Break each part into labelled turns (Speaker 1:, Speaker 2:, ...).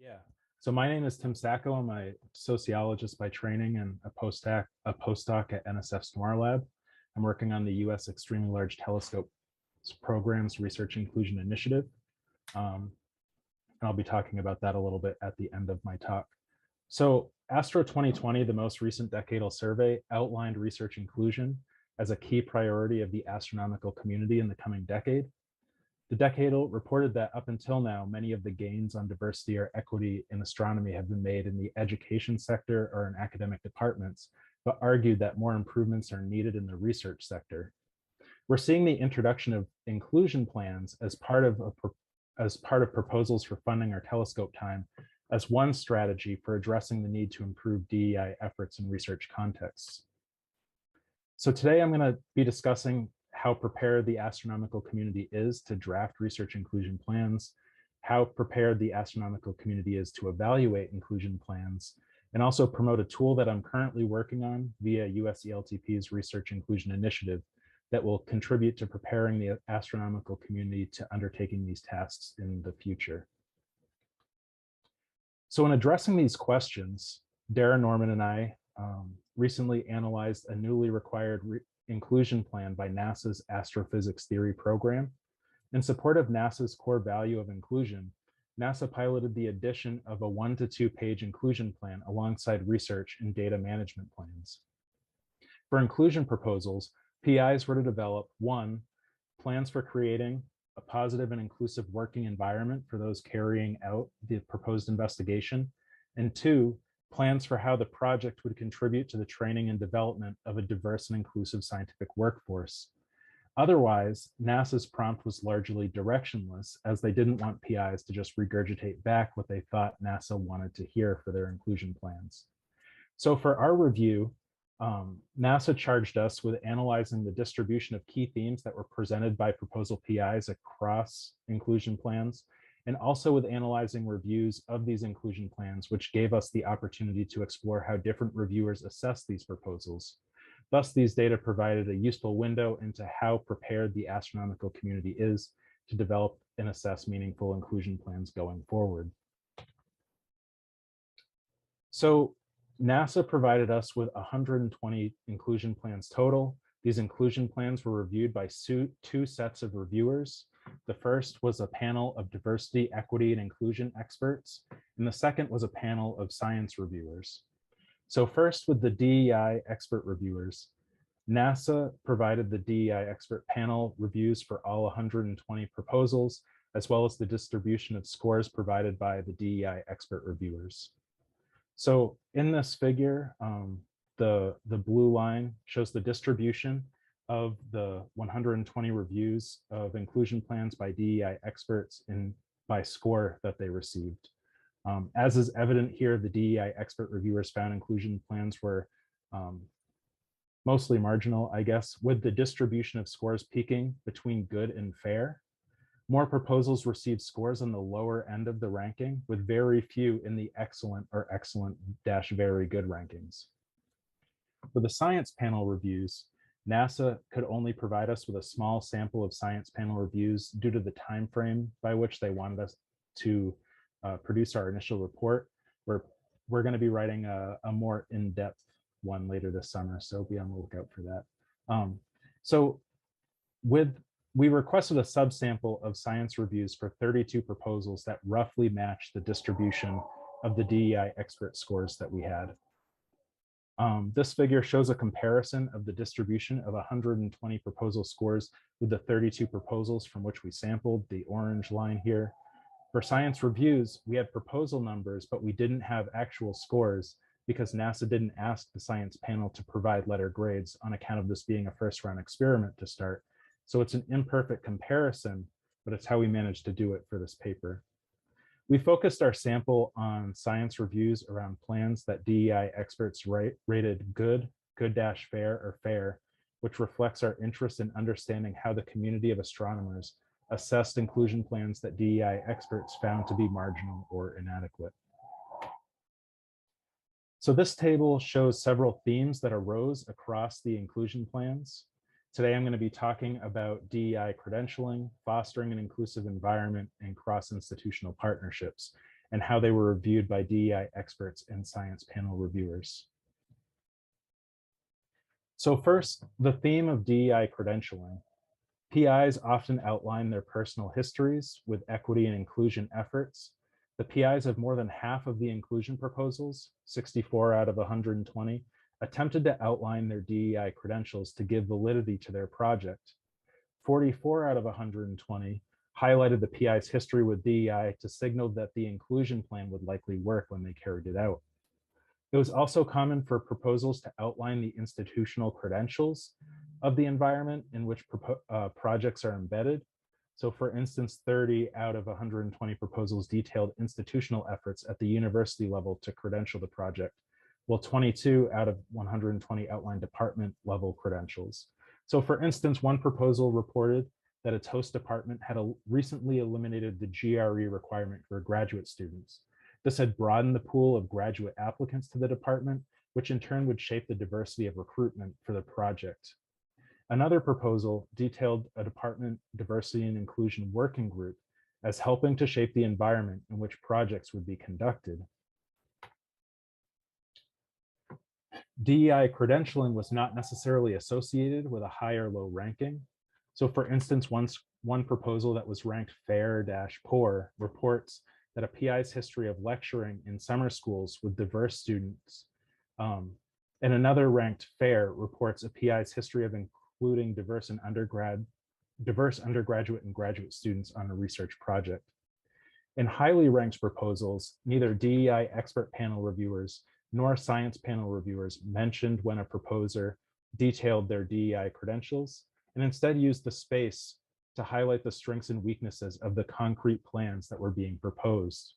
Speaker 1: Yeah. So my name is Tim Sacco. I'm a sociologist by training and a postdoc at NSF's Noir Lab. I'm working on the U.S. Extremely Large Telescope Programs Research Inclusion Initiative. And I'll be talking about that a little bit at the end of my talk. So Astro 2020, the most recent decadal survey, outlined research inclusion as a key priority of the astronomical community in the coming decade. The decadal reported that up until now, many of the gains on diversity or equity in astronomy have been made in the education sector or in academic departments, but argued that more improvements are needed in the research sector. We're seeing the introduction of inclusion plans as part of proposals for funding our telescope time as one strategy for addressing the need to improve DEI efforts in research contexts. So today I'm going to be discussing how prepared the astronomical community is to draft research inclusion plans, how prepared the astronomical community is to evaluate inclusion plans, and also promote a tool that I'm currently working on via USELTP's Research Inclusion Initiative that will contribute to preparing the astronomical community to undertaking these tasks in the future. So in addressing these questions, Dara Norman and I recently analyzed a newly required inclusion plan by NASA's Astrophysics Theory program. In support of NASA's core value of inclusion, NASA piloted the addition of a 1 to 2 page inclusion plan alongside research and data management plans. For inclusion proposals, PIs were to develop 1, plans for creating a positive and inclusive working environment for those carrying out the proposed investigation, and 2, plans for how the project would contribute to the training and development of a diverse and inclusive scientific workforce. Otherwise, NASA's prompt was largely directionless, as they didn't want PIs to just regurgitate back what they thought NASA wanted to hear for their inclusion plans. So for our review, NASA charged us with analyzing the distribution of key themes that were presented by proposal PIs across inclusion plans, and also with analyzing reviews of these inclusion plans, which gave us the opportunity to explore how different reviewers assess these proposals. Thus, these data provided a useful window into how prepared the astronomical community is to develop and assess meaningful inclusion plans going forward. So NASA provided us with 120 inclusion plans total. These inclusion plans were reviewed by 2 sets of reviewers. The first was a panel of diversity, equity, and inclusion experts, and the second was a panel of science reviewers. So first, with the DEI expert reviewers, NASA provided the DEI expert panel reviews for all 120 proposals, as well as the distribution of scores provided by the DEI expert reviewers. So in this figure, the blue line shows the distribution of the 120 reviews of inclusion plans by DEI experts by score that they received. As is evident here, the DEI expert reviewers found inclusion plans were mostly marginal, I guess, with the distribution of scores peaking between good and fair. More proposals received scores on the lower end of the ranking, with very few in the excellent or excellent-very good rankings. For the science panel reviews, NASA could only provide us with a small sample of science panel reviews due to the time frame by which they wanted us to produce our initial report. We're going to be writing a more in-depth one later this summer, so be on the lookout for that. We requested a subsample of science reviews for 32 proposals that roughly match the distribution of the DEI expert scores that we had. This figure shows a comparison of the distribution of 120 proposal scores with the 32 proposals from which we sampled, the orange line here. For science reviews, we had proposal numbers, but we didn't have actual scores because NASA didn't ask the science panel to provide letter grades on account of this being a first-round experiment to start. So it's an imperfect comparison, but it's how we managed to do it for this paper. We focused our sample on science reviews around plans that DEI experts rated good, good-fair, or fair, which reflects our interest in understanding how the community of astronomers assessed inclusion plans that DEI experts found to be marginal or inadequate. So this table shows several themes that arose across the inclusion plans. Today, I'm going to be talking about DEI credentialing, fostering an inclusive environment, and cross-institutional partnerships. and how they were reviewed by DEI experts and science panel reviewers. So first, the theme of DEI credentialing. PIs often outline their personal histories with equity and inclusion efforts. The PIs of more than half of the inclusion proposals, 64 out of 120, attempted to outline their DEI credentials to give validity to their project. 44 out of 120 highlighted the PI's history with DEI to signal that the inclusion plan would likely work when they carried it out. It was also common for proposals to outline the institutional credentials of the environment in which projects are embedded. So for instance, 30 out of 120 proposals detailed institutional efforts at the university level to credential the project, while 22 out of 120 outlined department level credentials. So for instance, one proposal reported that its host department had recently eliminated the GRE requirement for graduate students. This had broadened the pool of graduate applicants to the department, which in turn would shape the diversity of recruitment for the project. Another proposal detailed a department diversity and inclusion working group as helping to shape the environment in which projects would be conducted. DEI credentialing was not necessarily associated with a high or low ranking. So for instance, one proposal that was ranked fair-poor reports that a PI's history of lecturing in summer schools with diverse students, and another ranked fair reports a PI's history of including diverse undergraduate and graduate students on a research project. In highly ranked proposals, neither DEI expert panel reviewers nor science panel reviewers mentioned when a proposer detailed their DEI credentials, and instead used the space to highlight the strengths and weaknesses of the concrete plans that were being proposed.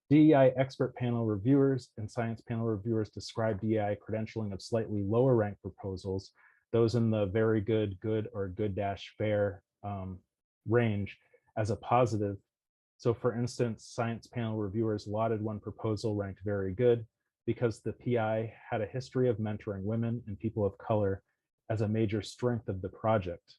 Speaker 1: DEI expert panel reviewers and science panel reviewers described DEI credentialing of slightly lower ranked proposals, those in the very good, good, or good-fair range, as a positive. So for instance, science panel reviewers lauded one proposal ranked very good because the PI had a history of mentoring women and people of color as a major strength of the project.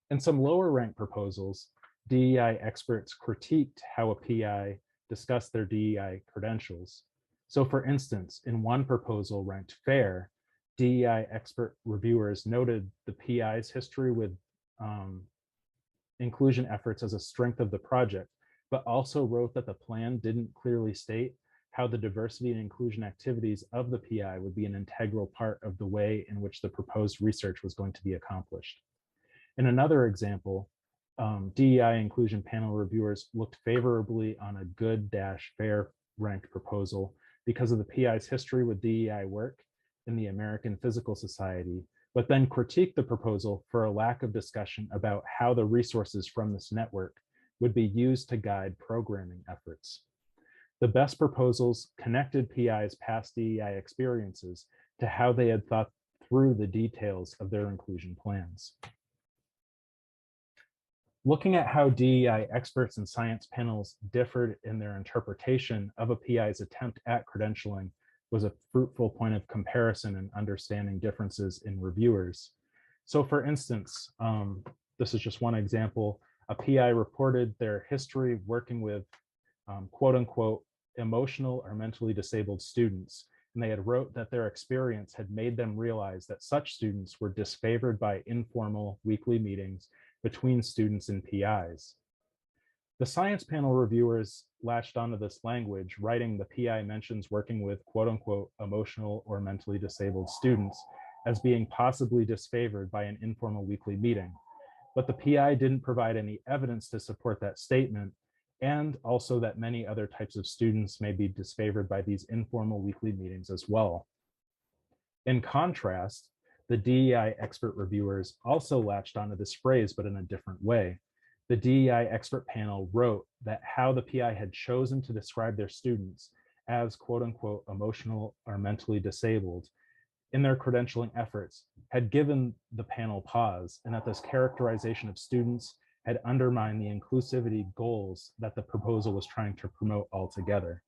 Speaker 1: In some lower ranked proposals, DEI experts critiqued how a PI discussed their DEI credentials. So for instance, in one proposal ranked fair, DEI expert reviewers noted the PI's history with inclusion efforts as a strength of the project, but also wrote that the plan didn't clearly state how the diversity and inclusion activities of the PI would be an integral part of the way in which the proposed research was going to be accomplished. In another example, DEI inclusion panel reviewers looked favorably on a good-fair ranked proposal because of the PI's history with DEI work in the American Physical Society, but then critiqued the proposal for a lack of discussion about how the resources from this network would be used to guide programming efforts. The best proposals connected PI's past DEI experiences to how they had thought through the details of their inclusion plans. Looking at how DEI experts and science panels differed in their interpretation of a PI's attempt at credentialing was a fruitful point of comparison and understanding differences in reviewers. So for instance, this is just one example, a PI reported their history working with quote unquote emotional or mentally disabled students, and they had wrote that their experience had made them realize that such students were disfavored by informal weekly meetings between students and PIs. The science panel reviewers latched onto this language, writing the PI mentions working with quote unquote emotional or mentally disabled students as being possibly disfavored by an informal weekly meeting. But the PI didn't provide any evidence to support that statement, and also that many other types of students may be disfavored by these informal weekly meetings as well. In contrast, the DEI expert reviewers also latched onto this phrase, but in a different way. The DEI expert panel wrote that how the PI had chosen to describe their students as quote unquote emotional or mentally disabled in their credentialing efforts had given the panel pause, and that this characterization of students had undermined the inclusivity goals that the proposal was trying to promote altogether.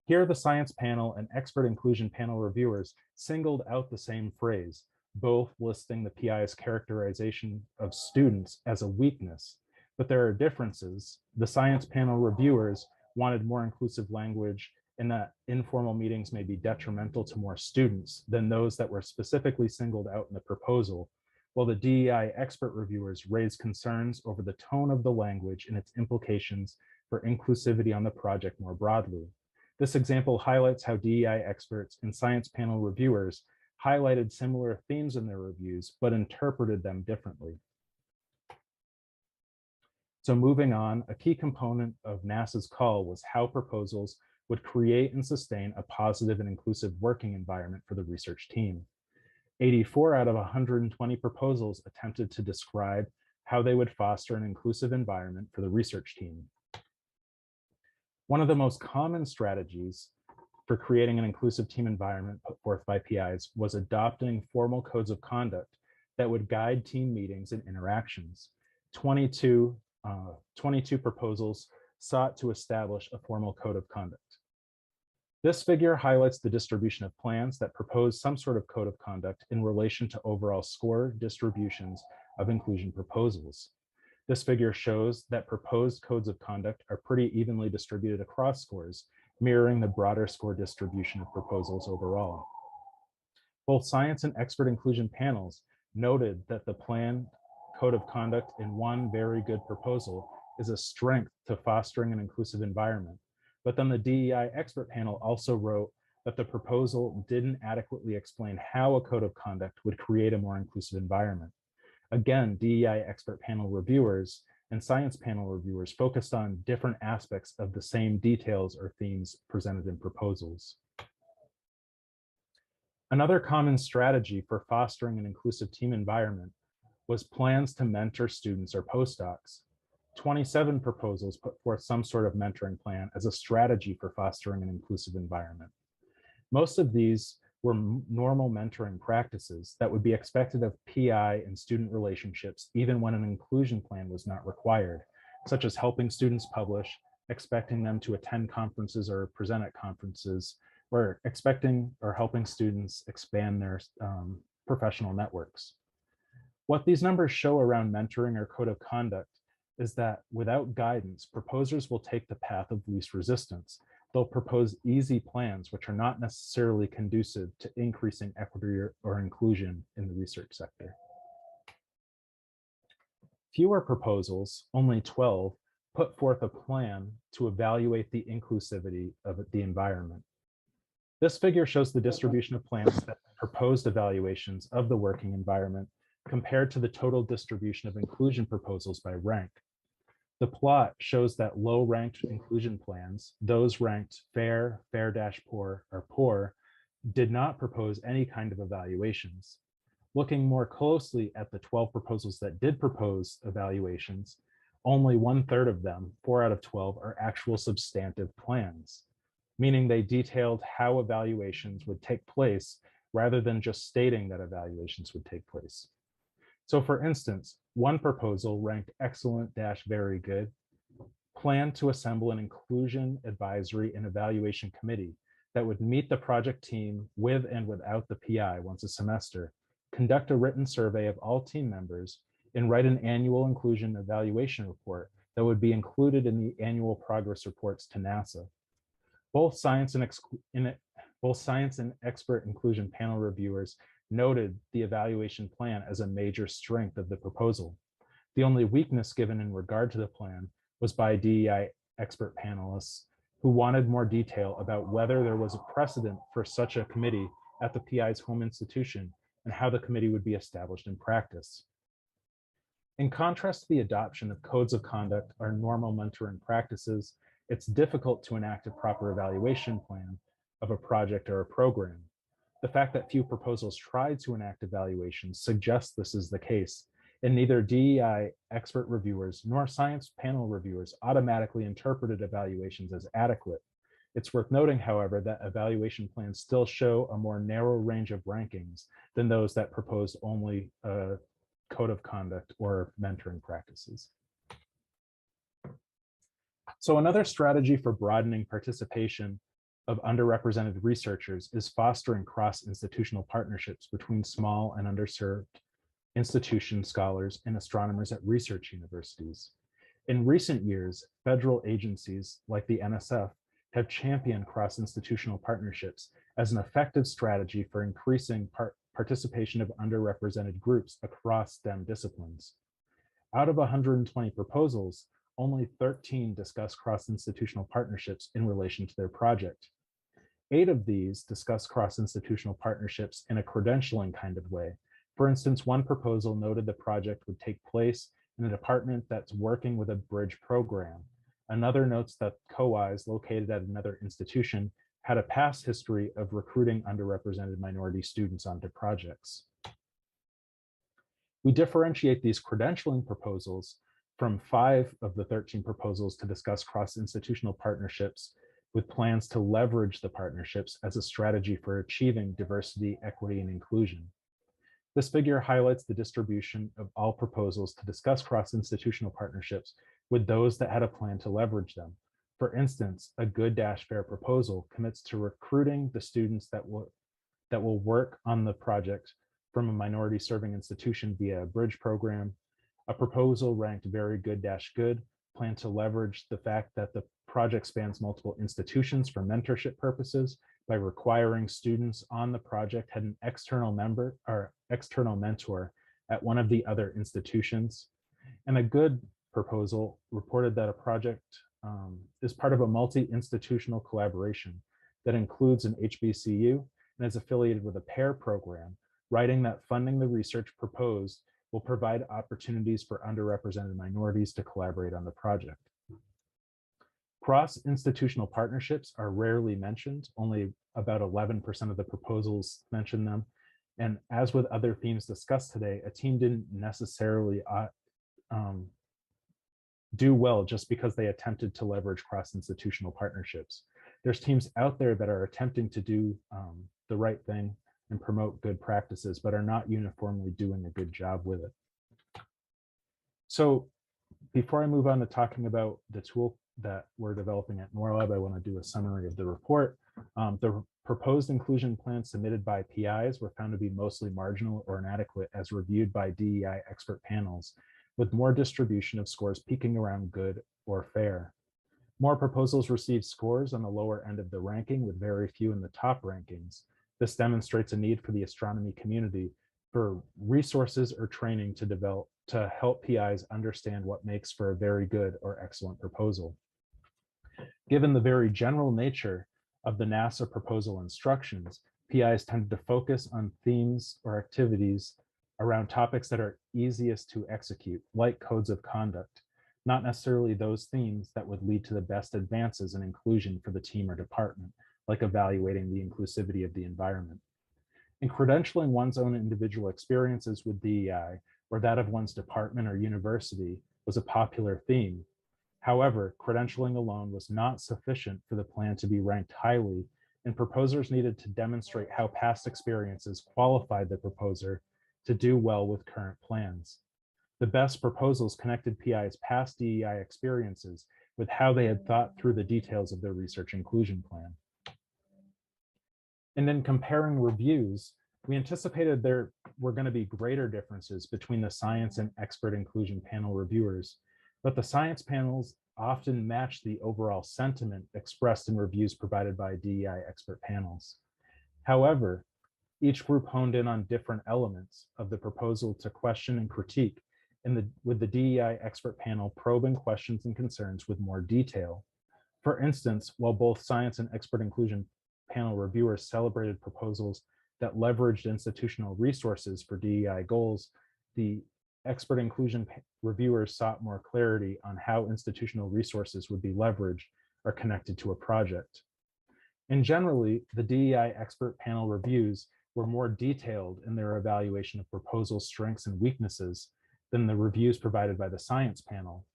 Speaker 1: Here, the science panel and expert inclusion panel reviewers singled out the same phrase, both listing the PI's characterization of students as a weakness, but there are differences. The science panel reviewers wanted more inclusive language and that informal meetings may be detrimental to more students than those that were specifically singled out in the proposal, while the DEI expert reviewers raised concerns over the tone of the language and its implications for inclusivity on the project more broadly. This example highlights how DEI experts and science panel reviewers highlighted similar themes in their reviews, but interpreted them differently. So moving on, a key component of NASA's call was how proposals would create and sustain a positive and inclusive working environment for the research team. 84 out of 120 proposals attempted to describe how they would foster an inclusive environment for the research team. One of the most common strategies for creating an inclusive team environment put forth by PIs was adopting formal codes of conduct that would guide team meetings and interactions. 22 proposals sought to establish a formal code of conduct. This figure highlights the distribution of plans that propose some sort of code of conduct in relation to overall score distributions of inclusion proposals. This figure shows that proposed codes of conduct are pretty evenly distributed across scores, mirroring the broader score distribution of proposals overall. Both science and expert inclusion panels noted that the planned code of conduct in one very good proposal is a strength to fostering an inclusive environment. But then the DEI expert panel also wrote that the proposal didn't adequately explain how a code of conduct would create a more inclusive environment. Again, DEI expert panel reviewers and science panel reviewers focused on different aspects of the same details or themes presented in proposals. Another common strategy for fostering an inclusive team environment was plans to mentor students or postdocs. 27 proposals put forth some sort of mentoring plan as a strategy for fostering an inclusive environment. Most of these were normal mentoring practices that would be expected of PI and student relationships, even when an inclusion plan was not required, such as helping students publish, expecting them to attend conferences or present at conferences, or expecting or helping students expand their professional networks. What these numbers show around mentoring or code of conduct is that without guidance, proposers will take the path of least resistance. They'll propose easy plans, which are not necessarily conducive to increasing equity or inclusion in the research sector. Fewer proposals, only 12, put forth a plan to evaluate the inclusivity of the environment. This figure shows the distribution of plans that proposed evaluations of the working environment compared to the total distribution of inclusion proposals by rank. The plot shows that low-ranked inclusion plans, those ranked fair, fair-poor, or poor, did not propose any kind of evaluations. Looking more closely at the 12 proposals that did propose evaluations, only 1/3 of them, 4 out of 12, are actual substantive plans, meaning they detailed how evaluations would take place rather than just stating that evaluations would take place. So for instance, one proposal ranked excellent-very good, planned to assemble an inclusion advisory and evaluation committee that would meet the project team with and without the PI once a semester, conduct a written survey of all team members, and write an annual inclusion evaluation report that would be included in the annual progress reports to NASA. Both science and expert inclusion panel reviewers noted the evaluation plan as a major strength of the proposal. The only weakness given in regard to the plan was by DEI expert panelists who wanted more detail about whether there was a precedent for such a committee at the PI's home institution and how the committee would be established in practice. In contrast to the adoption of codes of conduct or normal mentoring practices, it's difficult to enact a proper evaluation plan of a project or a program. The fact that few proposals tried to enact evaluations suggests this is the case, and neither DEI expert reviewers nor science panel reviewers automatically interpreted evaluations as adequate. It's worth noting, however, that evaluation plans still show a more narrow range of rankings than those that propose only a code of conduct or mentoring practices. So another strategy for broadening participation of underrepresented researchers is fostering cross-institutional partnerships between small and underserved institution scholars and astronomers at research universities. In recent years, federal agencies like the NSF have championed cross-institutional partnerships as an effective strategy for increasing participation of underrepresented groups across STEM disciplines. Out of 120 proposals, only 13 discuss cross-institutional partnerships in relation to their project. 8 of these discuss cross-institutional partnerships in a credentialing kind of way. For instance, one proposal noted the project would take place in a department that's working with a bridge program. Another notes that COIs located at another institution had a past history of recruiting underrepresented minority students onto projects. We differentiate these credentialing proposals from 5 of the 13 proposals to discuss cross-institutional partnerships with plans to leverage the partnerships as a strategy for achieving diversity, equity, and inclusion. This figure highlights the distribution of all proposals to discuss cross-institutional partnerships with those that had a plan to leverage them. For instance, a good-fair proposal commits to recruiting the students that will work on the project from a minority serving institution via a bridge program. A proposal ranked very good-good planned to leverage the fact that the project spans multiple institutions for mentorship purposes by requiring students on the project had an external member or external mentor at one of the other institutions. And a good proposal reported that a project is part of a multi-institutional collaboration that includes an HBCU and is affiliated with a pair program, writing that funding the research proposed will provide opportunities for underrepresented minorities to collaborate on the project. Cross-institutional partnerships are rarely mentioned. Only about 11% of the proposals mention them. And as with other themes discussed today, a team didn't necessarily do well just because they attempted to leverage cross-institutional partnerships. There's teams out there that are attempting to do the right thing and promote good practices, but are not uniformly doing a good job with it. So before I move on to talking about the tool that we're developing at NORLab, I want to do a summary of the report. The proposed inclusion plans submitted by PIs were found to be mostly marginal or inadequate as reviewed by DEI expert panels, with more distribution of scores peaking around good or fair. More proposals received scores on the lower end of the ranking, with very few in the top rankings. This demonstrates a need for the astronomy community for resources or training to help PIs understand what makes for a very good or excellent proposal. Given the very general nature of the NASA proposal instructions, PIs tended to focus on themes or activities around topics that are easiest to execute, like codes of conduct, not necessarily those themes that would lead to the best advances in inclusion for the team or department, like evaluating the inclusivity of the environment. In credentialing one's own individual experiences with DEI, or that of one's department or university, was a popular theme. However, credentialing alone was not sufficient for the plan to be ranked highly, and proposers needed to demonstrate how past experiences qualified the proposer to do well with current plans. The best proposals connected PI's past DEI experiences with how they had thought through the details of their research inclusion plan. And in comparing reviews, we anticipated there were going to be greater differences between the science and expert inclusion panel reviewers, but the science panels often match the overall sentiment expressed in reviews provided by DEI expert panels. However, each group honed in on different elements of the proposal to question and critique, with the DEI expert panel probing questions and concerns with more detail. For instance, while both science and expert inclusion panel reviewers celebrated proposals that leveraged institutional resources for DEI goals, the expert inclusion reviewers sought more clarity on how institutional resources would be leveraged or connected to a project. And generally, the DEI expert panel reviews were more detailed in their evaluation of proposal strengths and weaknesses than the reviews provided by the science panel.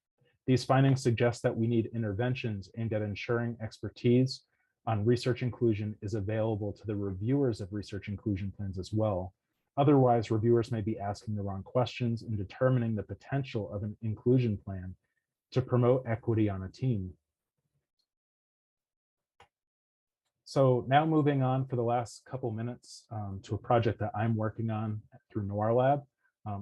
Speaker 1: These findings suggest that we need interventions aimed at ensuring expertise on research inclusion is available to the reviewers of research inclusion plans as well. Otherwise, reviewers may be asking the wrong questions in determining the potential of an inclusion plan to promote equity on a team. So now moving on for the last couple minutes to a project that I'm working on through NORLab.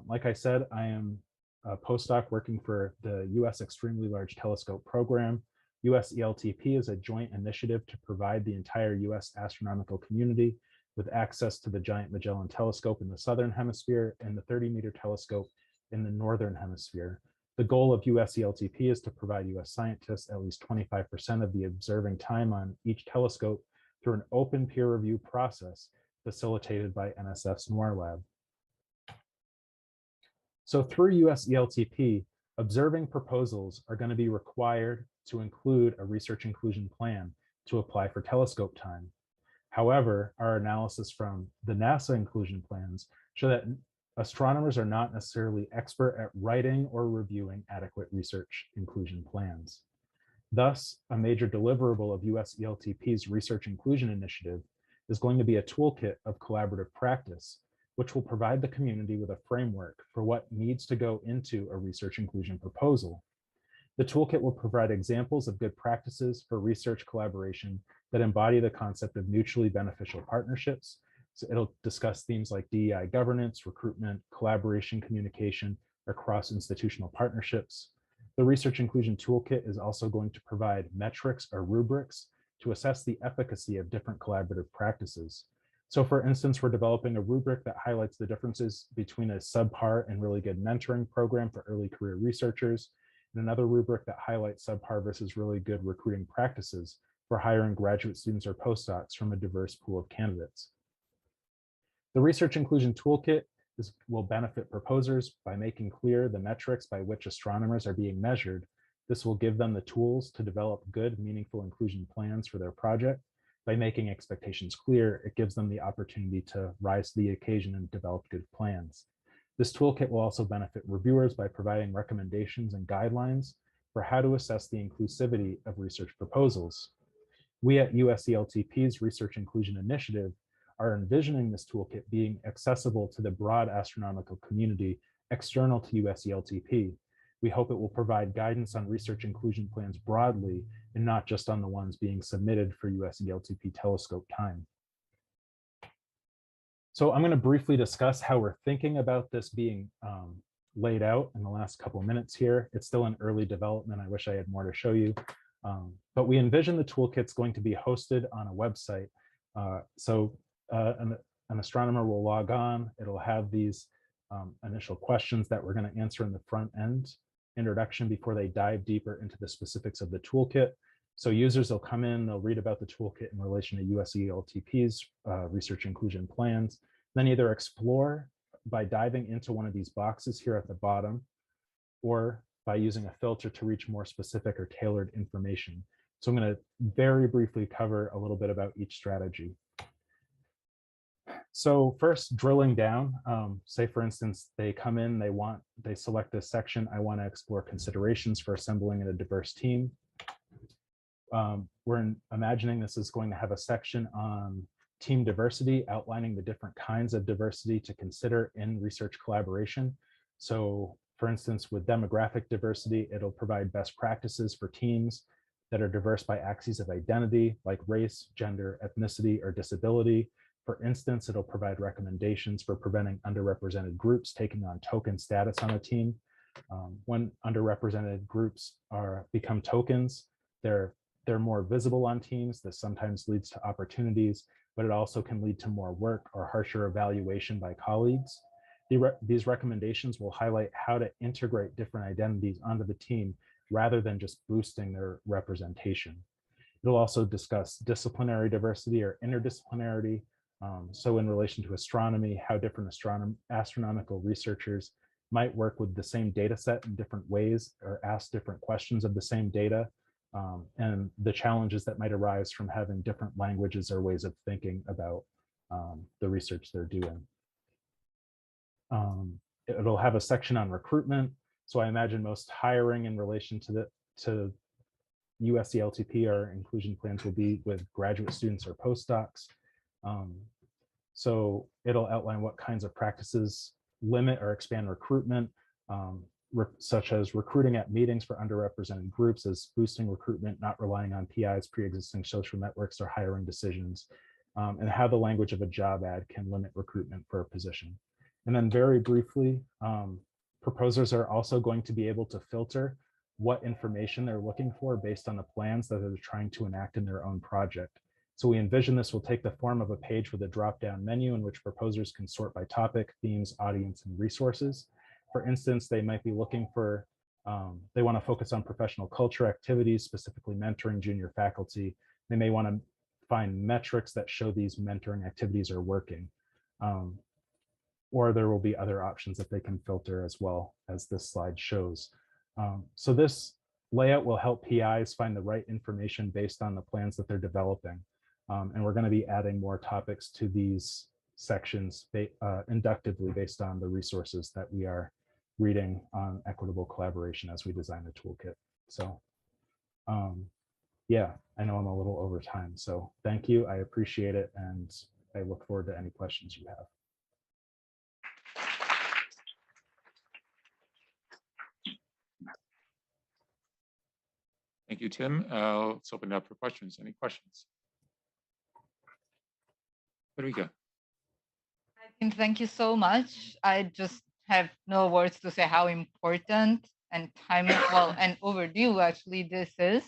Speaker 1: Like I said, I am a postdoc working for the US Extremely Large Telescope Program. US ELTP is a joint initiative to provide the entire US astronomical community with access to the Giant Magellan Telescope in the Southern Hemisphere and the 30-meter telescope in the Northern Hemisphere. The goal of US ELTP is to provide US scientists at least 25% of the observing time on each telescope through an open peer review process facilitated by NSF's NOIR lab. So through US ELTP, observing proposals are going to be required to include a research inclusion plan to apply for telescope time. However, our analysis from the NASA inclusion plans show that astronomers are not necessarily expert at writing or reviewing adequate research inclusion plans. Thus, a major deliverable of US ELTP's research inclusion initiative is going to be a toolkit of collaborative practice, which will provide the community with a framework for what needs to go into a research inclusion proposal. The toolkit will provide examples of good practices for research collaboration that embody the concept of mutually beneficial partnerships. So it'll discuss themes like DEI governance, recruitment, collaboration, communication, or cross-institutional partnerships. The Research Inclusion Toolkit is also going to provide metrics or rubrics to assess the efficacy of different collaborative practices. So for instance, we're developing a rubric that highlights the differences between a subpar and really good mentoring program for early career researchers, and another rubric that highlights subpar versus really good recruiting practices for hiring graduate students or postdocs from a diverse pool of candidates. The Research Inclusion Toolkit will benefit proposers by making clear the metrics by which astronomers are being measured. This will give them the tools to develop good, meaningful inclusion plans for their project. By making expectations clear, it gives them the opportunity to rise to the occasion and develop good plans. This toolkit will also benefit reviewers by providing recommendations and guidelines for how to assess the inclusivity of research proposals. We at USELTP's Research Inclusion Initiative are envisioning this toolkit being accessible to the broad astronomical community external to USELTP. We hope it will provide guidance on research inclusion plans broadly and not just on the ones being submitted for USELTP telescope time. So I'm going to briefly discuss how we're thinking about this being laid out in the last couple of minutes here. It's still in early development. I wish I had more to show you. But we envision the toolkit's going to be hosted on a website. An astronomer will log on. It'll have these initial questions that we're going to answer in the front end introduction before they dive deeper into the specifics of the toolkit. So users will come in, they'll read about the toolkit in relation to USELTP's research inclusion plans, then either explore by diving into one of these boxes here at the bottom, or by using a filter to reach more specific or tailored information. So I'm going to very briefly cover a little bit about each strategy. So first, drilling down, say for instance, they come in, they select this section, I want to explore considerations for assembling a diverse team. We're imagining this is going to have a section on team diversity, outlining the different kinds of diversity to consider in research collaboration. So for instance, with demographic diversity, it'll provide best practices for teams that are diverse by axes of identity, like race, gender, ethnicity, or disability. For instance, it'll provide recommendations for preventing underrepresented groups taking on token status on a team. When underrepresented groups become tokens, they're more visible on teams. This sometimes leads to opportunities, but it also can lead to more work or harsher evaluation by colleagues. These recommendations will highlight how to integrate different identities onto the team rather than just boosting their representation. It'll also discuss disciplinary diversity or interdisciplinarity. So in relation to astronomy, how different astronomical researchers might work with the same data set in different ways or ask different questions of the same data, and the challenges that might arise from having different languages or ways of thinking about the research they're doing. It'll have a section on recruitment. So I imagine most hiring in relation to USELTP or inclusion plans will be with graduate students or postdocs. So it'll outline what kinds of practices limit or expand recruitment, such as recruiting at meetings for underrepresented groups as boosting recruitment, not relying on PIs, pre-existing social networks, or hiring decisions, and how the language of a job ad can limit recruitment for a position. And then very briefly, Proposers are also going to be able to filter what information they're looking for based on the plans that they're trying to enact in their own project. So we envision this will take the form of a page with a drop-down menu in which proposers can sort by topic, themes, audience, and resources. For instance, they might be looking for, they want to focus on professional culture activities, specifically mentoring junior faculty. They may want to find metrics that show these mentoring activities are working. Or there will be other options that they can filter as well, as this slide shows. So this layout will help PIs find the right information based on the plans that they're developing. And we're going to be adding more topics to these sections inductively based on the resources that we are reading on equitable collaboration as we design the toolkit. So yeah, I know I'm a little over time, so thank you. I appreciate it, and I look forward to any questions you have.
Speaker 2: Thank you, Tim. Let's open it up for questions. Any questions? Federica.
Speaker 3: Thank you so much. I just have no words to say how important and well and overdue actually this is.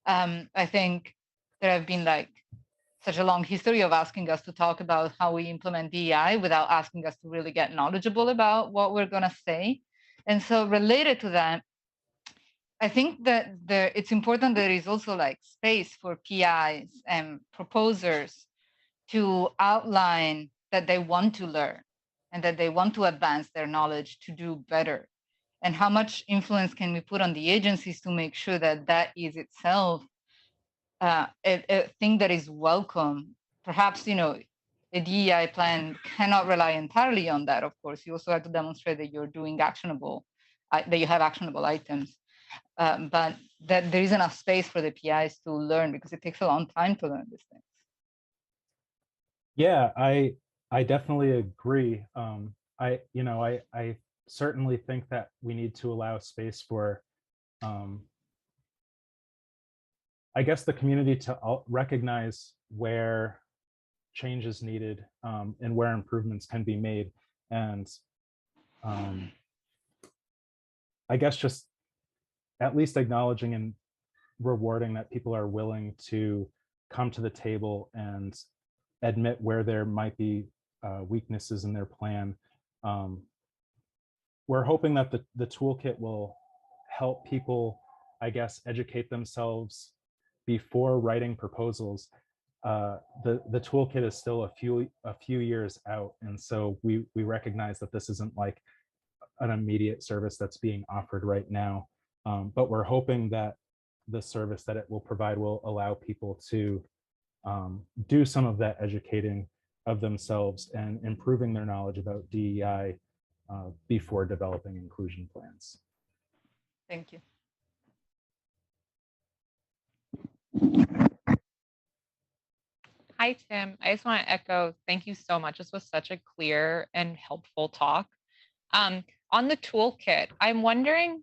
Speaker 3: I think there have been like such a long history of asking us to talk about how we implement DEI without asking us to really get knowledgeable about what we're going to say. And so related to that, I think that it's important that there is also like space for PIs and proposers to outline that they want to learn and that they want to advance their knowledge to do better. And how much influence can we put on the agencies to make sure that that is itself a thing that is welcome? Perhaps, you know, a DEI plan cannot rely entirely on that, of course. You also have to demonstrate that you're doing actionable, that you have actionable items. But that there is enough space for the PIs to learn, because it takes a long time to learn these things.
Speaker 1: Yeah, I definitely agree. I certainly think that we need to allow space for, I guess, the community to recognize where change is needed and where improvements can be made. And I guess just at least acknowledging and rewarding that people are willing to come to the table and admit where there might be weaknesses in their plan. We're hoping that the toolkit will help people, I guess, educate themselves before writing proposals. The toolkit is still a few years out, and so we recognize that this isn't like an immediate service that's being offered right now. But we're hoping that the service that it will provide will allow people to do some of that educating of themselves and improving their knowledge about DEI before developing inclusion plans.
Speaker 3: Thank you.
Speaker 4: Hi, Tim. I just want to echo, thank you so much. This was such a clear and helpful talk. On the toolkit, I'm wondering,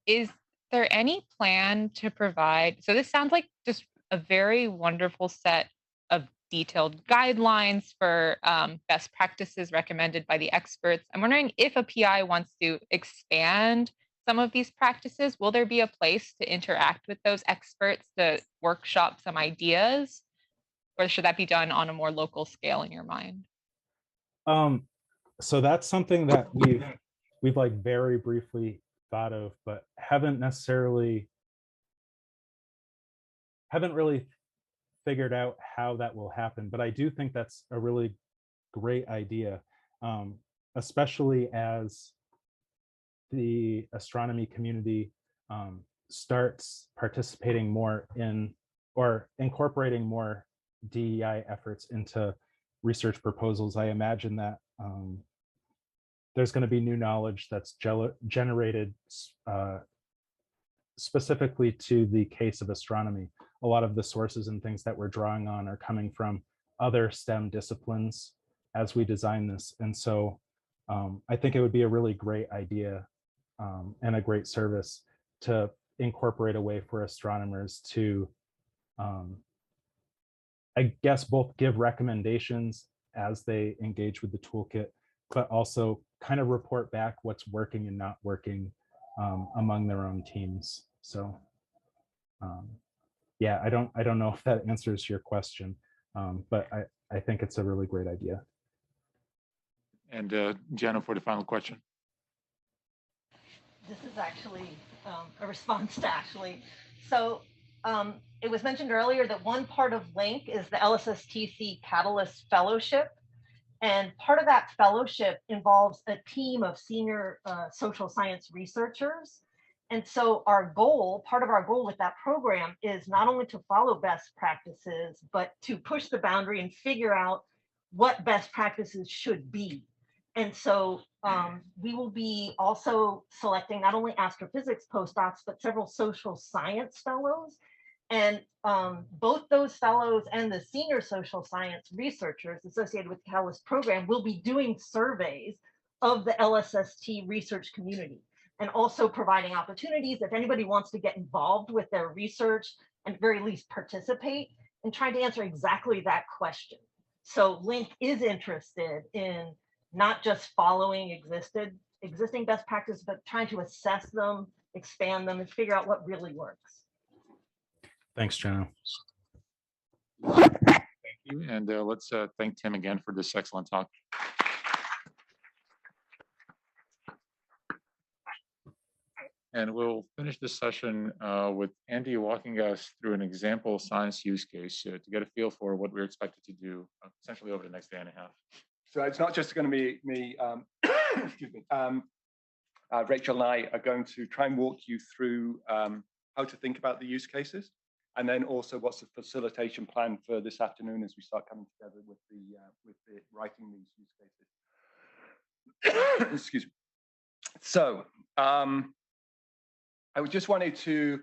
Speaker 4: is there any plan to provide, so this sounds like just a very wonderful set of detailed guidelines for best practices recommended by the experts. I'm wondering if a PI wants to expand some of these practices, will there be a place to interact with those experts to workshop some ideas? Or should that be done on a more local scale in your mind?
Speaker 1: So that's something that we've like very briefly thought of, but haven't really figured out how that will happen. But I do think that's a really great idea, especially as the astronomy community starts participating more in or incorporating more DEI efforts into research proposals. I imagine that there's going to be new knowledge that's generated specifically to the case of astronomy. A lot of the sources and things that we're drawing on are coming from other STEM disciplines as we design this. And so I think it would be a really great idea and a great service to incorporate a way for astronomers to, I guess, both give recommendations as they engage with the toolkit, but also kind of report back what's working and not working among their own teams. So yeah, I don't know if that answers your question, but I think it's a really great idea.
Speaker 2: And Jenna, for the final question.
Speaker 5: This is actually a response to Ashley. So it was mentioned earlier that one part of LINC is the LSSTC Catalyst Fellowship. And part of that fellowship involves a team of senior social science researchers. And so our goal, part of our goal with that program is not only to follow best practices, but to push the boundary and figure out what best practices should be. And so we will be also selecting not only astrophysics postdocs, but several social science fellows. And both those fellows and the senior social science researchers associated with the Catalyst program will be doing surveys of the LSST research community, and also providing opportunities if anybody wants to get involved with their research and at very least participate in trying to answer exactly that question. So LINC is interested in not just following existing best practices, but trying to assess them, expand them, and figure out what really works.
Speaker 1: Thanks, Jenna.
Speaker 2: Thank you. And let's thank Tim again for this excellent talk. And we'll finish this session with Andy walking us through an example science use case to get a feel for what we're expected to do essentially over the next day and a half.
Speaker 6: So it's not just going to be me, excuse me, Rachel and I are going to try and walk you through how to think about the use cases, and then also what's the facilitation plan for this afternoon as we start coming together with the writing these use cases. Excuse me. So I just wanted to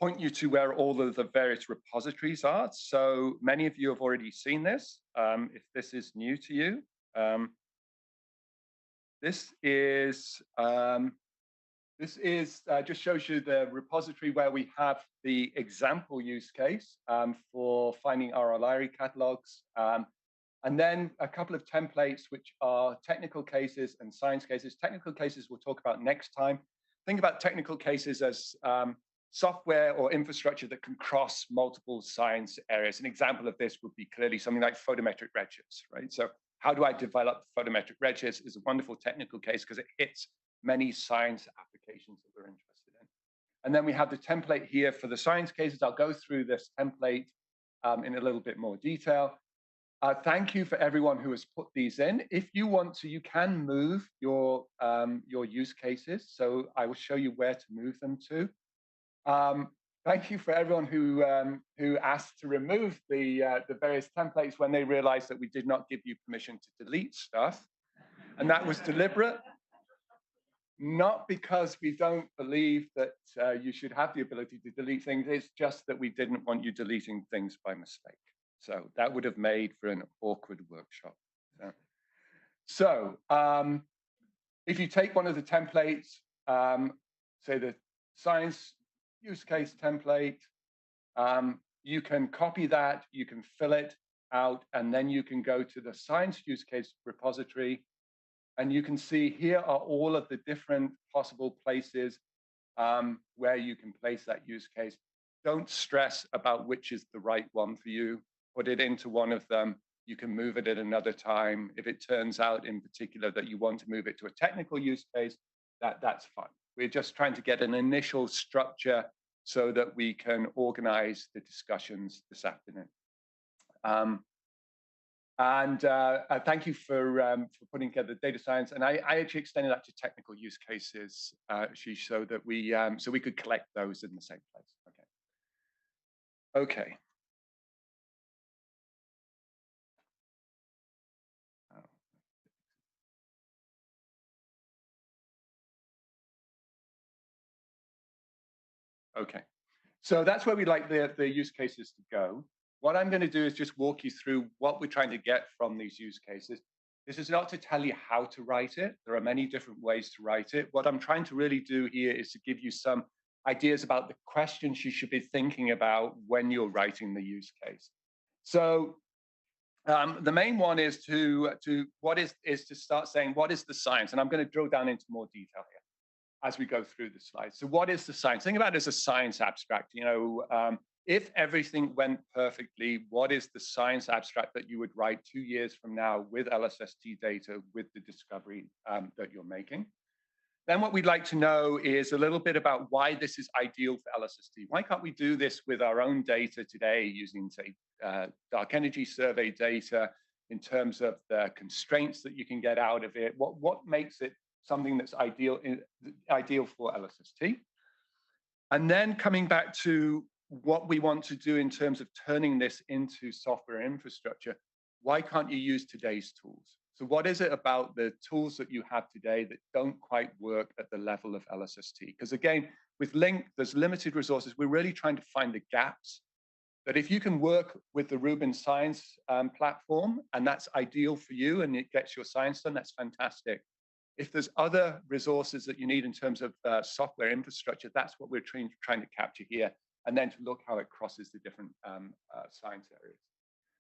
Speaker 6: point you to where all of the various repositories are. So many of you have already seen this. If this is new to you, this just shows you the repository where we have the example use case for finding RLIRE catalogs, and then a couple of templates which are technical cases and science cases. Technical cases we'll talk about next time. Think about technical cases as software or infrastructure that can cross multiple science areas. An example of this would be clearly something like photometric redshifts, right? So how do I develop photometric redshifts is a wonderful technical case because it hits many science applications that we're interested in. And then we have the template here for the science cases. I'll go through this template in a little bit more detail. Thank you for everyone who has put these in. If you want to, you can move your use cases. So I will show you where to move them to. Thank you for everyone who asked to remove the various templates when they realized that we did not give you permission to delete stuff. And that was deliberate, not because we don't believe that you should have the ability to delete things. It's just that we didn't want you deleting things by mistake. So that would have made for an awkward workshop. So if you take one of the templates, say the science use case template, you can copy that, you can fill it out, and then you can go to the science use case repository, and you can see here are all of the different possible places where you can place that use case. Don't stress about which is the right one for you. Put it into one of them. You can move it at another time. If it turns out in particular that you want to move it to a technical use case, that's fine. We're just trying to get an initial structure so that we can organize the discussions this afternoon. Thank you for putting together data science. And I actually extended that to technical use cases, so that we could collect those in the same place. Okay. Okay, so that's where we like the use cases to go. What I'm going to do is just walk you through what we're trying to get from these use cases. This is not to tell you how to write it. There are many different ways to write it. What I'm trying to really do here is to give you some ideas about the questions you should be thinking about when you're writing the use case. So The main one is is to start saying what is the science, and I'm going to drill down into more detail here as we go through the slides. So what is the science? Think about it as a science abstract. If everything went perfectly, what is the science abstract that you would write 2 years from now with LSST data, with the discovery that you're making? Then what we'd like to know is a little bit about why this is ideal for LSST. Why can't we do this with our own data today using, say, dark energy survey data in terms of the constraints that you can get out of it? What makes it something that's ideal for LSST? And then coming back to what we want to do in terms of turning this into software infrastructure, why can't you use today's tools? So what is it about the tools that you have today that don't quite work at the level of LSST? Because again, with Link, there's limited resources. We're really trying to find the gaps. That if you can work with the Rubin Science platform, and that's ideal for you and it gets your science done, that's fantastic. If there's other resources that you need in terms of software infrastructure, that's what we're trying to capture here, and then to look how it crosses the different science areas.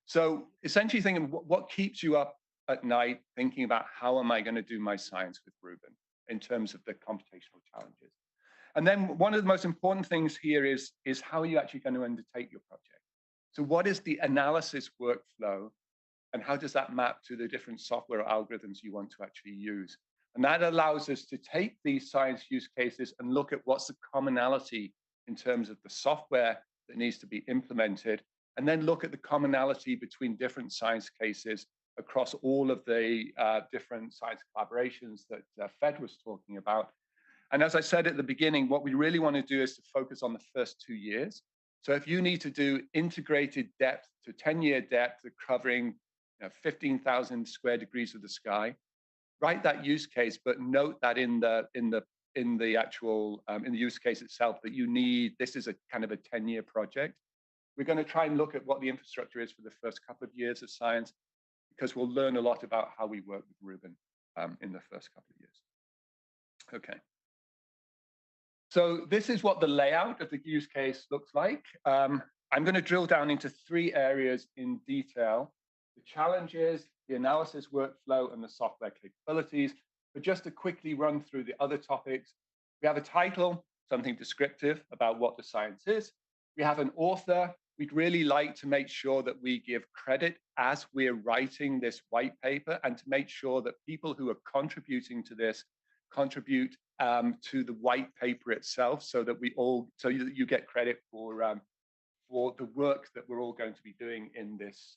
Speaker 6: So essentially thinking, what keeps you up at night thinking about how am I going to do my science with Rubin in terms of the computational challenges? And then one of the most important things here is how are you actually going to undertake your project? So what is the analysis workflow, and how does that map to the different software algorithms you want to actually use? And that allows us to take these science use cases and look at what's the commonality in terms of the software that needs to be implemented, and then look at the commonality between different science cases across all of the different science collaborations that Fed was talking about. And as I said at the beginning, what we really want to do is to focus on the first 2 years. So if you need to do integrated depth to 10-year depth covering 15,000 square degrees of the sky, write that use case, but note that in the use case itself that you need, this is a kind of a 10-year project. We're going to try and look at what the infrastructure is for the first couple of years of science, because we'll learn a lot about how we work with Rubin in the first couple of years. Okay. So this is what the layout of the use case looks like. I'm going to drill down into 3 areas in detail: the challenges, the analysis workflow, and the software capabilities. But just to quickly run through the other topics, we have a title, something descriptive about what the science is. We have an author. We'd really like to make sure that we give credit as we're writing this white paper, and to make sure that people who are contributing to this contribute to the white paper itself, so that you get credit for the work that we're all going to be doing in this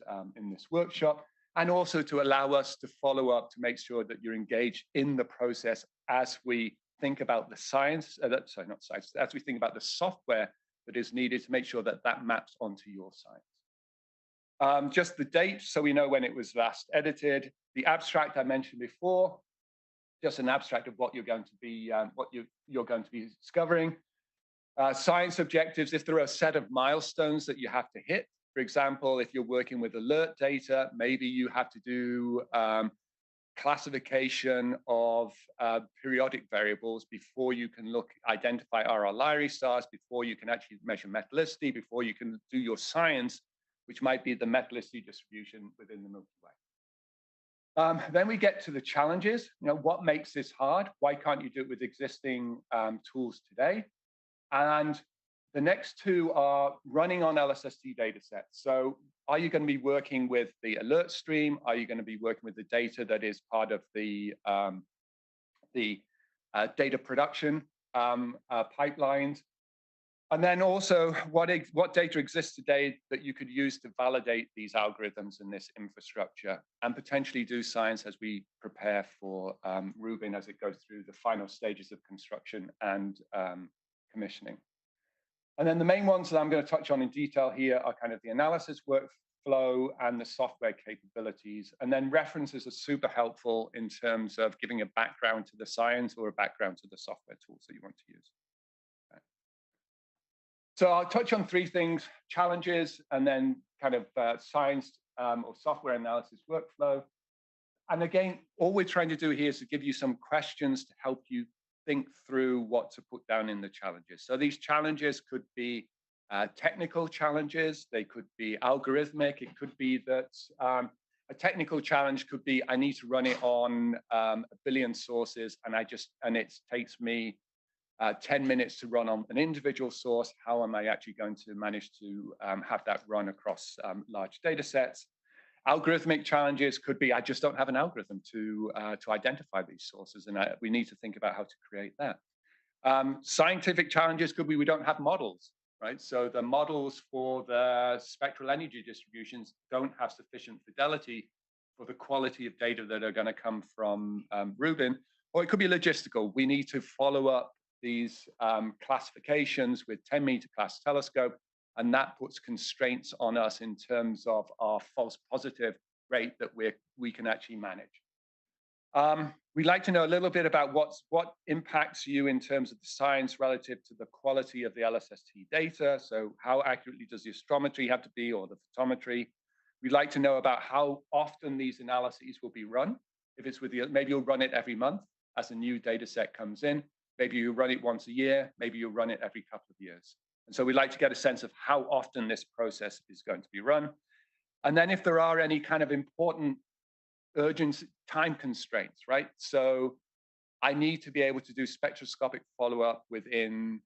Speaker 6: workshop, and also to allow us to follow up to make sure that you're engaged in the process as we think about the science. As we think about the software that is needed to make sure that that maps onto your science. Just the date, so we know when it was last edited. The abstract I mentioned before, just an abstract of what you're going to be discovering. Science objectives, if there are a set of milestones that you have to hit. For example, if you're working with alert data, maybe you have to do classification of periodic variables before you can identify RR Lyrae stars, before you can actually measure metallicity, before you can do your science, which might be the metallicity distribution within the Milky Way. Then we get to the challenges. What makes this hard? Why can't you do it with existing tools today? And the next 2 are running on LSST data sets. So are you going to be working with the alert stream? Are you going to be working with the data that is part of the data production pipelines? And then also, what data exists today that you could use to validate these algorithms and this infrastructure, and potentially do science as we prepare for Rubin as it goes through the final stages of construction and commissioning. And then the main ones that I'm going to touch on in detail here are kind of the analysis workflow and the software capabilities. And then references are super helpful in terms of giving a background to the science or a background to the software tools that you want to use. Okay. So I'll touch on 3 things: challenges, and then kind of science or software analysis workflow. And again, all we're trying to do here is to give you some questions to help you think through what to put down in the challenges. So these challenges could be technical challenges. They could be algorithmic. It could be that a technical challenge could be I need to run it on 1 billion sources, and it takes me 10 minutes to run on an individual source. How am I actually going to manage to have that run across large data sets? Algorithmic challenges could be I just don't have an algorithm to identify these sources, and we need to think about how to create that. Scientific challenges could be we don't have models, right? So the models for the spectral energy distributions don't have sufficient fidelity for the quality of data that are going to come from Rubin. Or it could be logistical. We need to follow up these classifications with 10-meter class telescope, and that puts constraints on us in terms of our false positive rate that we can actually manage. We'd like to know a little bit about what impacts you in terms of the science relative to the quality of the LSST data. So how accurately does the astrometry have to be, or the photometry? We'd like to know about how often these analyses will be run. If it's maybe you'll run it every month as a new data set comes in. Maybe you run it once a year. Maybe you'll run it every couple of years. And so we'd like to get a sense of how often this process is going to be run. And then if there are any kind of important urgent time constraints, right? So I need to be able to do spectroscopic follow-up within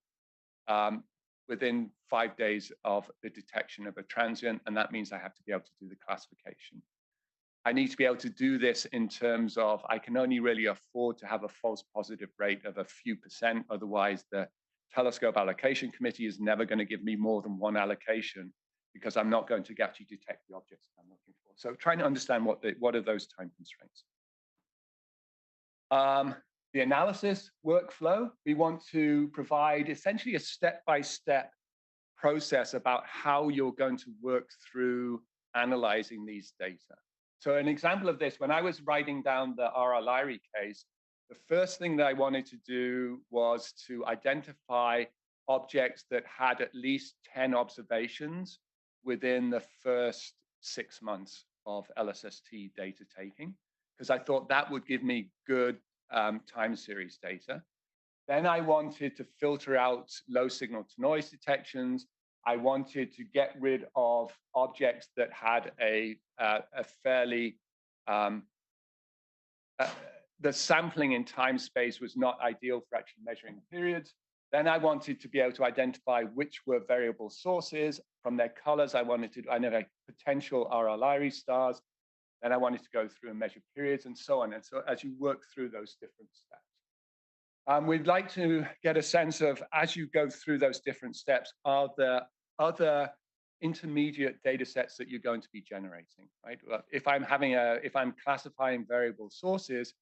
Speaker 6: 5 days of the detection of a transient, and that means I have to be able to do the classification. I need to be able to do this in terms of I can only really afford to have a false positive rate of a few percent, otherwise the telescope allocation committee is never going to give me more than one allocation, because I'm not going to actually detect the objects I'm looking for. So trying to understand what are those time constraints. The analysis workflow, we want to provide essentially a step-by-step process about how you're going to work through analyzing these data. So an example of this, when I was writing down the R.R. Lyry case, the first thing that I wanted to do was to identify objects that had at least 10 observations within the first 6 months of LSST data taking, because I thought that would give me good time series data. Then I wanted to filter out low signal to noise detections. I wanted to get rid of objects that had a fairly, the sampling in time space was not ideal for actually measuring periods. Then I wanted to be able to identify which were variable sources. From their colors, I know potential R.R. Lyry stars. Then I wanted to go through and measure periods and so on. And so as you work through those different steps, we'd like to get a sense of, as you go through those different steps, are there other intermediate data sets that you're going to be generating, right? If I'm classifying variable sources,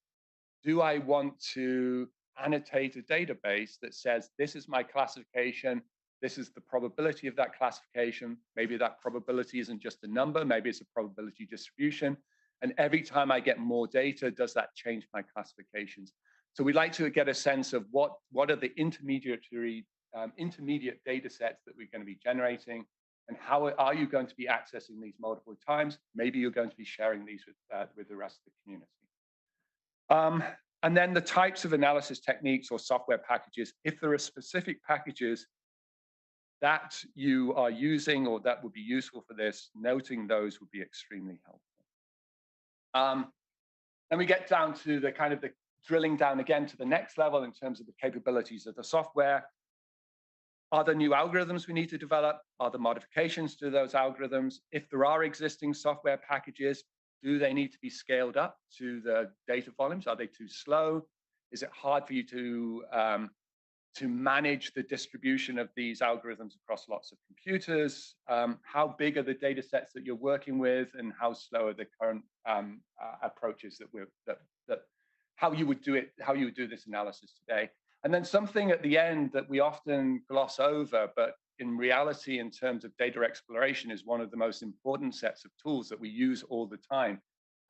Speaker 6: do I want to annotate a database that says, this is my classification, this is the probability of that classification. Maybe that probability isn't just a number, maybe it's a probability distribution. And every time I get more data, does that change my classifications? So we'd like to get a sense of what are the intermediate data sets that we're going to be generating, and how are you going to be accessing these multiple times? Maybe you're going to be sharing these with the rest of the community. And then the types of analysis techniques or software packages, if there are specific packages that you are using or that would be useful for this, noting those would be extremely helpful. Then we get down to the kind of the drilling down again to the next level in terms of the capabilities of the software. Are there new algorithms we need to develop? Are there modifications to those algorithms? If there are existing software packages, do they need to be scaled up to the data volumes? Are they too slow? Is it hard for you to manage the distribution of these algorithms across lots of computers? How big are the data sets that you're working with, and how slow are the current approaches how you would do this analysis today? And then something at the end that we often gloss over, but in reality, in terms of data exploration, is one of the most important sets of tools that we use all the time,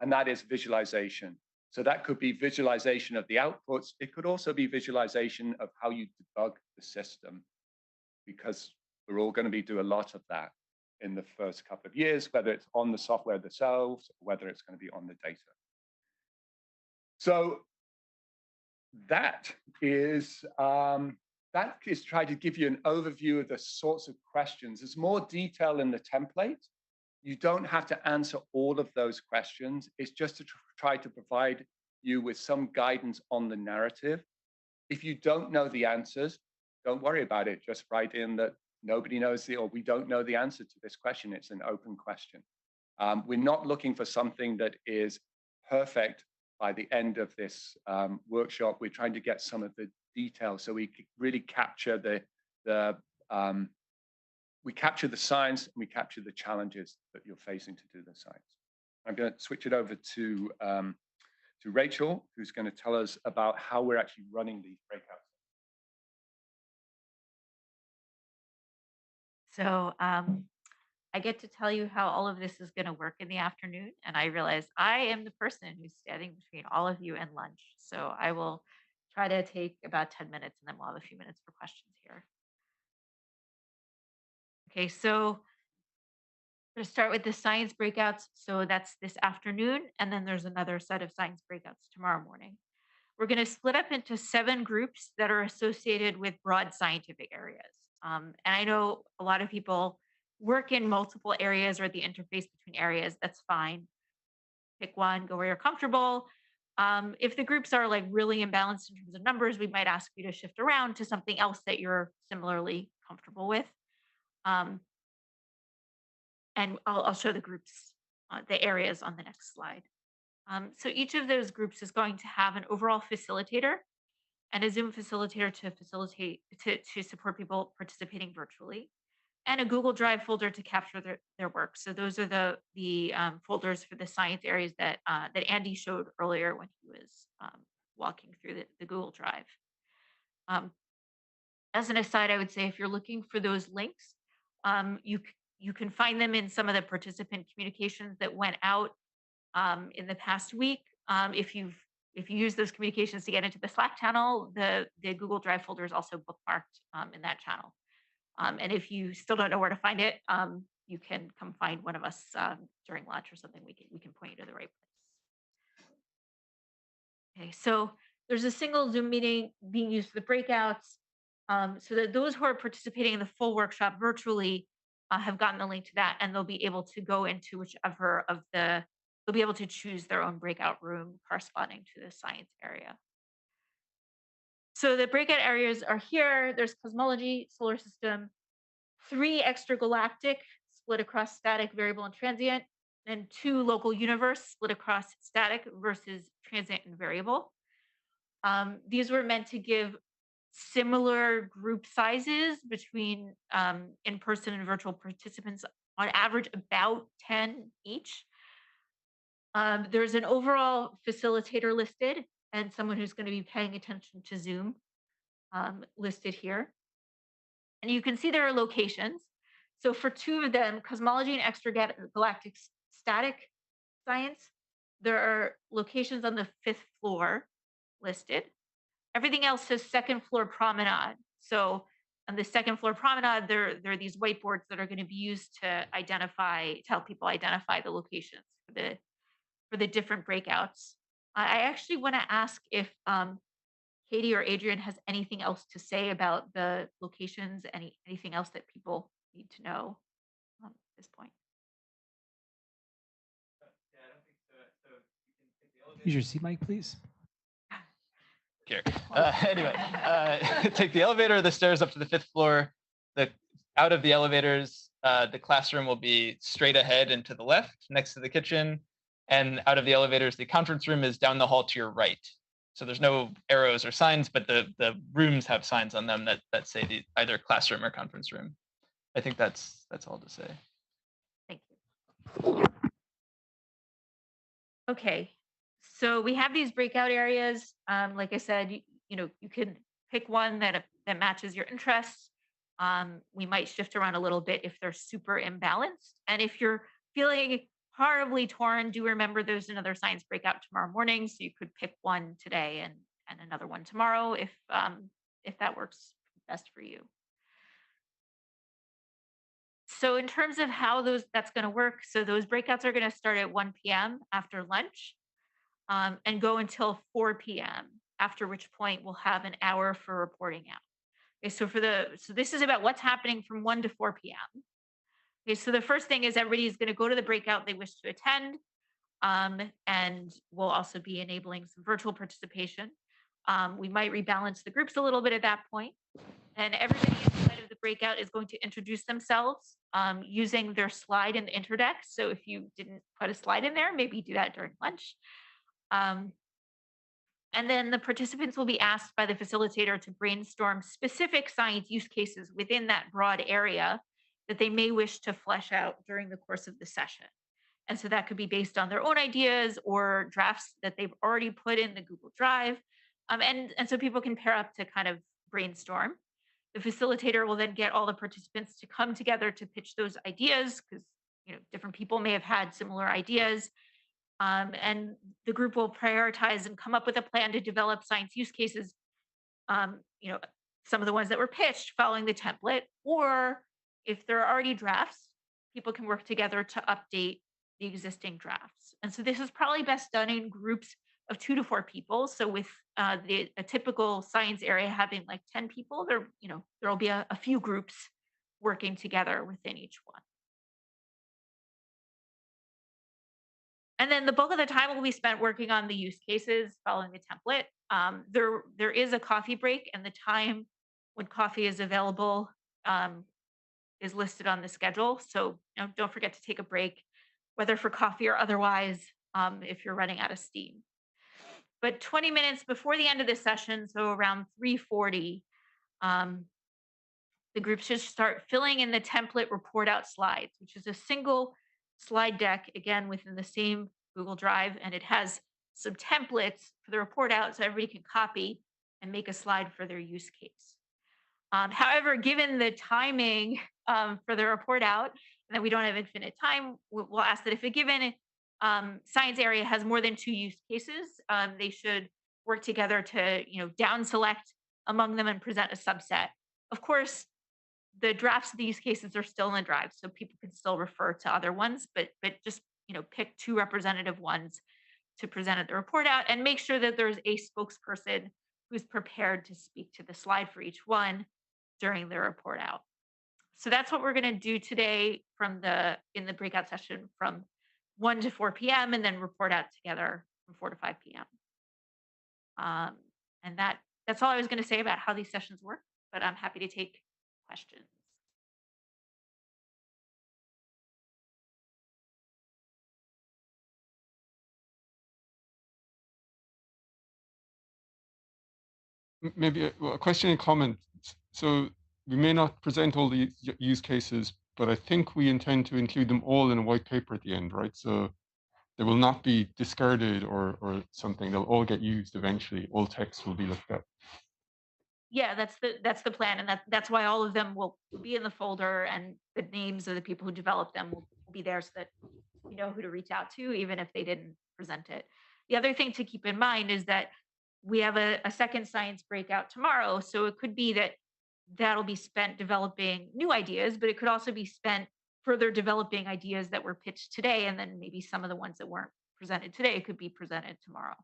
Speaker 6: and that is visualization. So that could be visualization of the outputs. It could also be visualization of how you debug the system, because we're all going to be doing a lot of that in the first couple of years, whether it's on the software themselves, or whether it's going to be on the data. So that is that is trying to give you an overview of the sorts of questions. There's more detail in the template. You don't have to answer all of those questions. It's just to try to provide you with some guidance on the narrative. If you don't know the answers, don't worry about it. Just write in that nobody knows or we don't know the answer to this question. It's an open question. We're not looking for something that is perfect by the end of this workshop. We're trying to get some of the details so we really capture the science and we capture the challenges that you're facing to do the science. I'm going to switch it over to Rachel, who's going to tell us about how we're actually running these breakouts.
Speaker 7: So I get to tell you how all of this is going to work in the afternoon. And I realize I am the person who's standing between all of you and lunch. So I will try to take about 10 minutes and then we'll have a few minutes for questions here. Okay, so I'm going to start with the science breakouts. So that's this afternoon. And then there's another set of science breakouts tomorrow morning. We're going to split up into 7 groups that are associated with broad scientific areas. And I know a lot of people work in multiple areas or the interface between areas. That's fine. Pick one, go where you're comfortable. If the groups are like really imbalanced in terms of numbers, we might ask you to shift around to something else that you're similarly comfortable with. And I'll show the groups, the areas on the next slide. So each of those groups is going to have an overall facilitator and a Zoom facilitator to facilitate to support people participating virtually, and a Google Drive folder to capture their work. So those are the folders for the science areas that Andy showed earlier when he was walking through the Google Drive. As an aside, I would say if you're looking for those links, you can find them in some of the participant communications that went out in the past week. If you use those communications to get into the Slack channel, the Google Drive folder is also bookmarked in that channel. And if you still don't know where to find it, you can come find one of us during lunch or something. We can point you to the right place. Okay, so there's a single Zoom meeting being used for the breakouts, so that those who are participating in the full workshop virtually have gotten the link to that, and they'll be able to go into whichever of they'll be able to choose their own breakout room corresponding to the science area. So the breakout areas are here. There's cosmology, solar system, 3 extragalactic split across static, variable, and transient, and 2 local universe split across static versus transient and variable. These were meant to give similar group sizes between in-person and virtual participants, on average about 10 each. There's an overall facilitator listed and someone who's going to be paying attention to Zoom listed here. And you can see there are locations. So for 2 of them, cosmology and extragalactic static science, there are locations on the 5th floor listed. Everything else says 2nd floor promenade. So on the 2nd floor promenade, there are these whiteboards that are going to be used to help people identify the locations for the different breakouts. I actually want to ask if Katie or Adrian has anything else to say about the locations, anything else that people need to know at this point.
Speaker 2: Yeah, I don't think so. So you can take the elevator.
Speaker 8: Use your seat mic, please.
Speaker 9: Here. Anyway, take the elevator or the stairs up to the 5th floor. Out of the elevators, the classroom will be straight ahead and to the left, next to the kitchen. And out of the elevators, the conference room is down the hall to your right. So there's no arrows or signs, but the rooms have signs on them that say either classroom or conference room. I think that's all to say.
Speaker 7: Thank you. Okay, so we have these breakout areas. Like I said, you can pick one that matches your interests. We might shift around a little bit if they're super imbalanced. And if you're feeling horribly torn, do remember there's another science breakout tomorrow morning, so you could pick one today and another one tomorrow if that works best for you. So in terms of how that's going to work, so those breakouts are going to start at 1 p.m. after lunch and go until 4 p.m., after which point we'll have an hour for reporting out. Okay, so this is about what's happening from 1 to 4 p.m. Okay, so the first thing is everybody is going to go to the breakout they wish to attend. And we'll also be enabling some virtual participation. We might rebalance the groups a little bit at that point. And everybody inside of the breakout is going to introduce themselves using their slide in the interdeck. So if you didn't put a slide in there, maybe do that during lunch. And then the participants will be asked by the facilitator to brainstorm specific science use cases within that broad area that they may wish to flesh out during the course of the session. And so that could be based on their own ideas or drafts that they've already put in the Google Drive. And so people can pair up to kind of brainstorm. The facilitator will then get all the participants to come together to pitch those ideas because different people may have had similar ideas. And the group will prioritize and come up with a plan to develop science use cases. Some of the ones that were pitched following the template, or if there are already drafts, people can work together to update the existing drafts. And so this is probably best done in groups of 2 to 4 people. So with a typical science area having like 10 people, there'll be a few groups working together within each one. And then the bulk of the time will be spent working on the use cases following the template. There is a coffee break, and the time when coffee is available is listed on the schedule. So don't forget to take a break, whether for coffee or otherwise, if you're running out of steam. But 20 minutes before the end of the session, so around 3:40, the group should start filling in the template report out slides, which is a single slide deck, again, within the same Google Drive. And it has some templates for the report out so everybody can copy and make a slide for their use case. However, given the timing for the report out, and that we don't have infinite time, we'll ask that if a given science area has more than 2 use cases, they should work together to down select among them and present a subset. Of course, the drafts of the use cases are still in the drive, so people can still refer to other ones, but just pick 2 representative ones to present at the report out, and make sure that there's a spokesperson who's prepared to speak to the slide for each one during the report out. So that's what we're going to do today in the breakout session from 1 to 4 p.m. and then report out together from 4 to 5 p.m. And that's all I was going to say about how these sessions work, but I'm happy to take questions.
Speaker 8: Maybe a question and comment. So we may not present all the use cases, but I think we intend to include them all in a white paper at the end, right? So they will not be discarded or something. They'll all get used eventually. All text will be looked at.
Speaker 7: Yeah, that's the plan, and that's why all of them will be in the folder, and the names of the people who developed them will be there so that you know who to reach out to, even if they didn't present it. The other thing to keep in mind is that we have a second science breakout tomorrow, so it could be that that'll be spent developing new ideas, but it could also be spent further developing ideas that were pitched today, and then maybe some of the ones that weren't presented today could be presented tomorrow.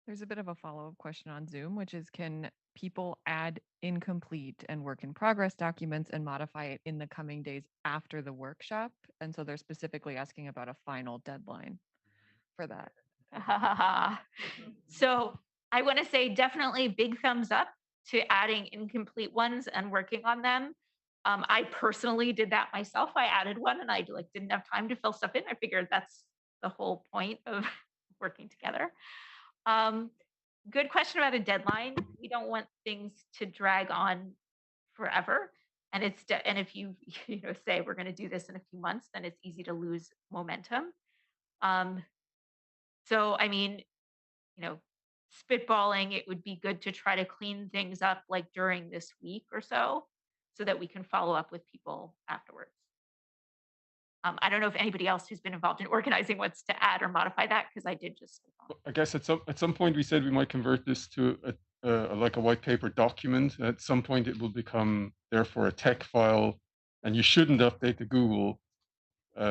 Speaker 10: There's a bit of a follow-up question on Zoom, which is, can people add incomplete and work in progress documents and modify it in the coming days after the workshop? And so they're specifically asking about a final deadline for that.
Speaker 7: So I want to say definitely big thumbs up to adding incomplete ones and working on them. I personally did that myself. I added one and I didn't have time to fill stuff in. I figured that's the whole point of working together. Good question about a deadline. We don't want things to drag on forever. And if you say we're going to do this in a few months, then it's easy to lose momentum. So I mean, spitballing, it would be good to try to clean things up like during this week or so that we can follow up with people afterwards. I don't know if anybody else who's been involved in organizing wants to add or modify that, because I did just.
Speaker 8: I guess at some point we said we might convert this to like a white paper document. At some point it will become therefore a tech file, and you shouldn't update the Google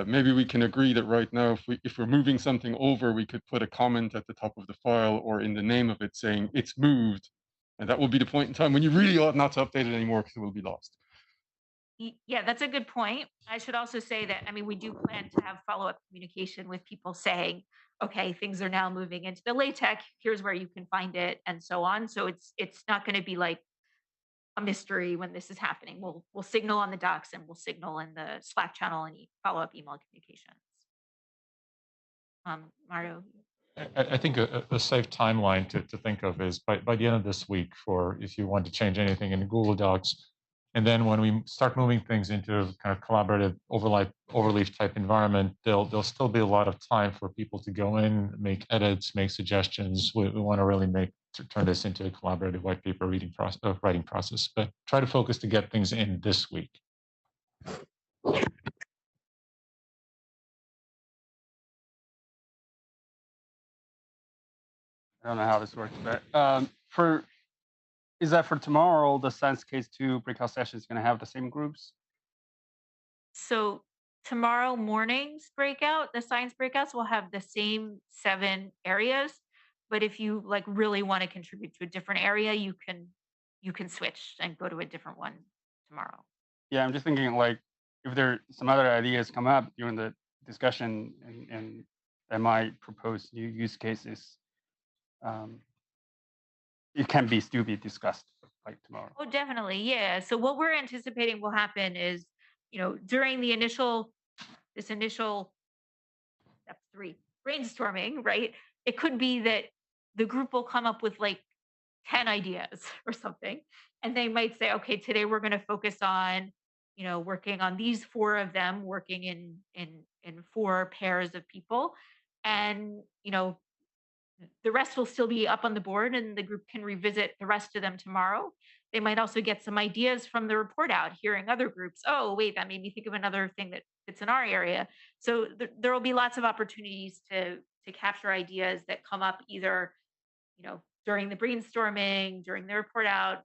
Speaker 8: maybe we can agree that right now, if we're moving something over, we could put a comment at the top of the file or in the name of it saying it's moved, and that will be the point in time when you really ought not to update it anymore because it will be lost.
Speaker 7: Yeah, that's a good point. I should also say that, I mean, we do plan to have follow-up communication with people saying, okay, things are now moving into the LaTeX, here's where you can find it, and so on. So it's not going to be like a mystery when this is happening. We'll signal on the docs and we'll signal in the Slack channel and follow-up email communications. Mario.
Speaker 2: I think a safe timeline to think of is by the end of this week for if you want to change anything in the Google Docs. And then when we start moving things into kind of collaborative overleaf type environment, there'll still be a lot of time for people to go in, make edits, make suggestions. We want to really turn this into a collaborative white paper writing process, but try to focus to get things in this week.
Speaker 11: I don't know how this works, but is that for tomorrow, the Science Case 2 breakout session is going to have the same groups?
Speaker 7: So tomorrow morning's breakout, the science breakouts will have the same 7 areas, but if you like really want to contribute to a different area, you can switch and go to a different one tomorrow.
Speaker 11: Yeah, I'm just thinking like if there some other ideas come up during the discussion and I might propose new use cases, it can still be discussed like tomorrow.
Speaker 7: Oh, definitely. Yeah. So what we're anticipating will happen is, during this initial step 3 brainstorming, right? It could be that the group will come up with like 10 ideas or something. And they might say, okay, today we're going to focus on, working on these 4 of them, working in 4 pairs of people. And, the rest will still be up on the board and the group can revisit the rest of them tomorrow. They might also get some ideas from the report out, hearing other groups. Oh, wait, that made me think of another thing that fits in our area. So there will be lots of opportunities to capture ideas that come up either, during the brainstorming, during the report out,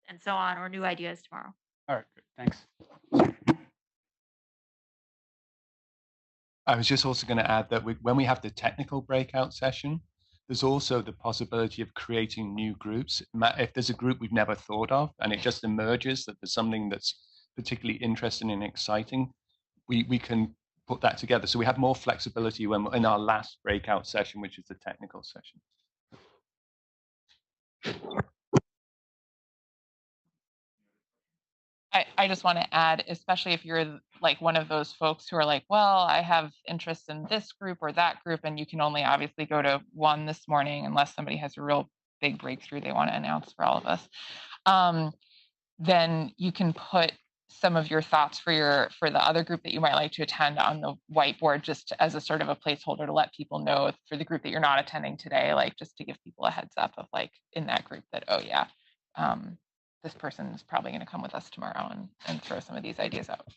Speaker 7: and so on, or new ideas tomorrow.
Speaker 11: All right, good. Thanks.
Speaker 12: I was just also going to add that when we have the technical breakout session, there's also the possibility of creating new groups. If there's a group we've never thought of and it just emerges that there's something that's particularly interesting and exciting, we can put that together. So we have more flexibility when in our last breakout session, which is the technical session.
Speaker 4: I just want to add, especially if you're like one of those folks who are like, well, I have interest in this group or that group, and you can only obviously go to one this morning unless somebody has a real big breakthrough they want to announce for all of us. Then you can put some of your thoughts for the other group that you might like to attend on the whiteboard, just as a sort of a placeholder to let people know for the group that you're not attending today, like just to give people a heads up of like in that group that, oh yeah, this person is probably going to come with us tomorrow and throw some of these ideas out.